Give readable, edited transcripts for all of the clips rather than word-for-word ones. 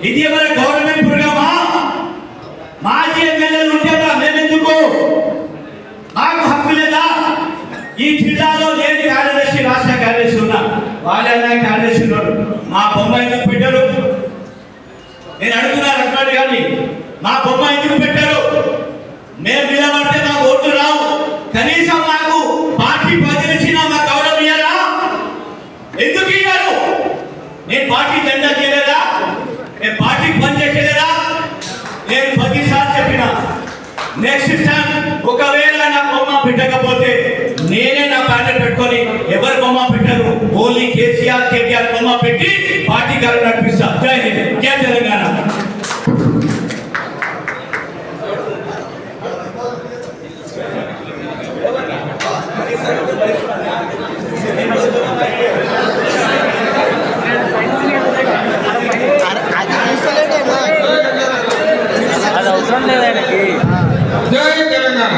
ఇది ఏమైనా గవర్నమెంట్ ప్రోగ్రామా? మాజీ ఎమ్మెల్యేలు ఉంటేదా మేమెందుకు? మాకు హక్కు లేదా? ఈ జిల్లాలో నేను కార్యదర్శి, రాష్ట్ర కార్యదర్శి ఉన్నా, వాళ్ళైనా కార్యదర్శి ఉన్నారు. మా బొమ్మ ఎందుకు పెట్టారు? నేను అడుగుతున్నా లక్ష్మణ్ గారిని, మా బొమ్మ ఎందుకు పెట్టారు? మేము నిలబడితే మాకు ఓట్లు రావు. కనీసం మాకు పార్టీ ప్రజలిచ్చినా మా గౌరవం ఇయ్యారా? ఎందుకు ఇయ్యారు? నేను పార్టీ జెండా చేయలేదా? నేను పార్టీ పని చేసేదా? నేను 10 సార్లు చెప్పిన, నెక్స్ట్ టైం ఒకవేళ నా బొమ్మ పెట్టకపోతే నేనే నా బ్యానర్ పెట్టుకొని, ఎవరి బొమ్మ పెట్టరు, ఓన్లీ కేసీఆర్ కేటీఆర్ బొమ్మ పెట్టి పార్టీ కార్యం నడిపిస్తా. జై హింద్, జై తెలంగాణ. జై తెలంగాణ.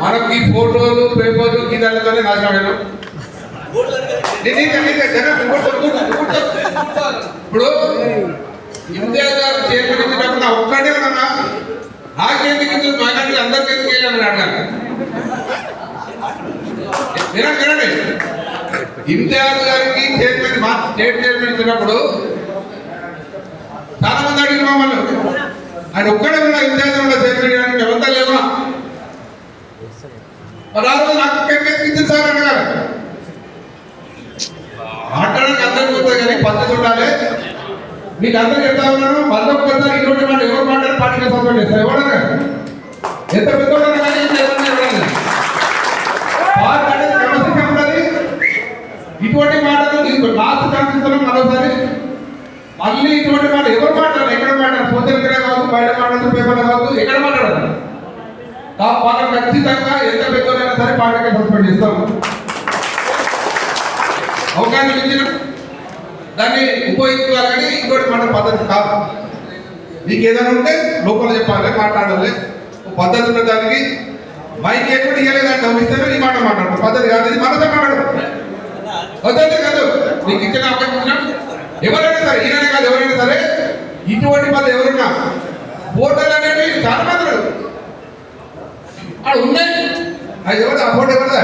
మనకి ఫోటోలు పేపర్లు గీతాలతోనే నాశనం. ఇప్పుడు ఇంతియాజ్ గారు చేపట్టినప్పుడు నా ఒక్కడే ఉన్నా, నాకెందుకు మైనార్టీ అందరికీ ఎందుకు వెళ్ళాలని అడగాలి. వినండి, ఇంతియాజ్ గారికి స్టేట్ చైర్మన్ ఇచ్చినప్పుడు చాలా మంది అడిగిన మమ్మల్ని, ఆయన ఒక్కడే ఉన్నా ఇంతియాజ్ ఉన్న చైర్మన్ చేయడానికి ఎవరంతా లేవా? మరి ఆ రోజు నాకు ఇచ్చింది సార్ అడగాలి. మాట్లాడడానికి అందరికి పోతుంది కానీ పద్ధతి ఉండాలి. మీకు అందరూ చెప్తా ఉన్నాను, 11 ఇటువంటి మాట ఎవరు మాట్లాడి పార్టీకి సపోర్ట్ చేస్తారు? ఎవడన్నా ఎంత పెద్దోడన్నా కానీ పార్టీ అనేది క్రమశిక్షణ ఉండాలి. ఇటువంటి మాటలు లాస్ట్ ఛాన్సెస్ మరోసారి మళ్ళీ ఇటువంటి మాట ఎవరు మాట్లాడాలి? ఎక్కడ మాట్లాడాలి? సోషల్ మీడియా కావచ్చు, బయట మాట్లాడుతూ పేపర్లో కావచ్చు, ఎక్కడ మాట్లాడాలి? వాళ్ళకి ఖచ్చితంగా ఎంత పెద్దోడైనా సరే పార్టీకి సస్పెండ్ చేస్తాము. అవకాశం ఇచ్చిన దాన్ని ఉపయోగించుకోవాలి కానీ ఇంకోటి మన పద్ధతి కాదు. నీకు ఏదైనా ఉంటే లోపల చెప్పాలి, మాట్లాడాలి. పద్ధతి ఉన్న దానికి మైక్ ఎప్పుడు ఇవ్వలేదంటే ఇస్తేనే నీ మాట మాట్లాడతాం. పద్ధతి కాదు, ఇది మనతో మాట్లాడదు. పద్ధతి కాదు. నీకు ఇచ్చిన అవకాశం ఎవరైనా సరే, ఈయననే కాదు ఎవరైనా సరే, ఇటువంటి పద్ధతి ఎవరున్నా ఫోటోలు అనేవి చాలా మంది అక్కడ ఉన్నాయి. అది ఎవరు ఆ ఫోటో ఎవరిదా?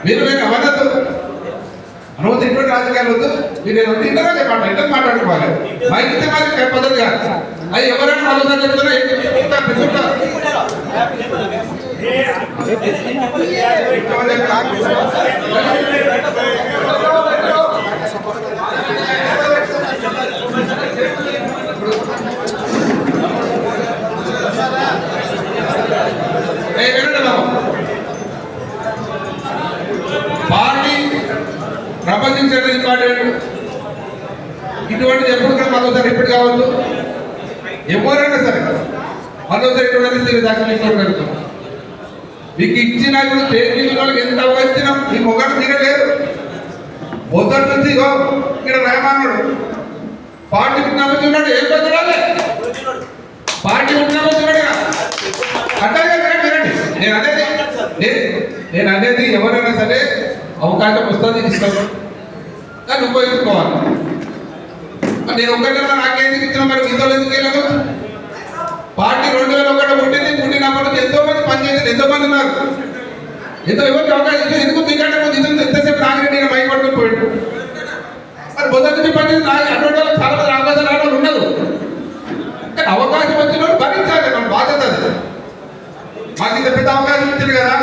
మీరు అవనద్దు అనుమతి. ఇటువంటి రాజకీయాలు వద్దు. మీరు ఇంటర్గా చెప్పండి, ఇంటర్ మాట్లాడుకోవాలి. మైక్ ఇస్తే మాది పద్ధతి కాదు. అది ఎవరైనా మరోసారి చెప్తున్నా పార్టీ ప్రపంచించడం ఇంపార్టెంట్. ఇటువంటిది ఎప్పుడు కూడా మరోసారి రిపీట్ కావద్దు. ఎవరైనా సరే మరోసారి ఇటువంటి దాఖలు మీకు ఇచ్చిన వాళ్ళకి ఎంత అవగాహన మీ మొగలు దిగలేదు. మొదటి నుంచి ఇక్కడ రామానుడు పార్టీ పుట్టినప్పుడు ఉన్నాడు. ఏం పెద్దరాలే పార్టీ పుట్టినప్పుడు అట్లాగే వినండి. నేను అనేది ఎవరైనా సరే అవకాశం వస్తుంది, ఇస్తాను, దాన్ని ఉపయోగించుకోవాలి. నేను ఒక్కటే నాకేందుకు ఇచ్చిన మరి ఇంతలో ఎందుకు వెళ్ళదు? పార్టీ 2001 పుట్టింది. పుట్టినప్పటి నుంచి ఎంతో మంది పనిచేసేది, ఎంతో మంది ఉన్నారు. ఎవరికి అవకాశం ఇచ్చింది? ఎందుకు మీకంటే ముందు ఎంతసేపు నాగిరెడ్డి మైక్ పట్టుకుని పోయాడు. మరి మొదటి నుంచి పనిచేసి అటువంటి వాళ్ళకి చాలా మంది అవకాశం రావడం ఉండదు. కానీ అవకాశం వచ్చిన వాళ్ళు భరించాలి, మన బాధ్యత. అది మాకు ఇంత పెద్ద అవకాశం ఇచ్చింది కదా,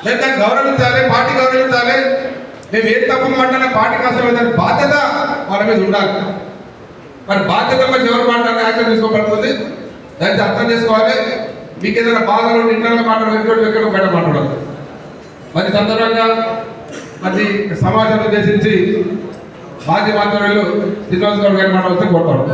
మేము దాన్ని గౌరవించాలి, పార్టీ గౌరవించాలి. మేము ఏం తప్పు మాట్లాడినా పార్టీ కోసం ఏదైనా బాధ్యత వాళ్ళ మీద ఉండాలి. మరి బాధ్యత మరి ఎవరు మాట్లాడినా యాక్షన్ తీసుకోబడుతుంది. దాన్ని అర్థం చేసుకోవాలి. మీకు ఏదైనా బాధలు ఇంటర్నల్ మాట్లాడాలి, ఎక్కడ బయట మాట్లాడాలి. మరి సందర్భంగా మరి సమాజాన్ని ఉద్దేశించి మాజీ మంత్రులు శ్రీనివాస్ గౌడ్ గారి మాట వస్తే కొడతాడు.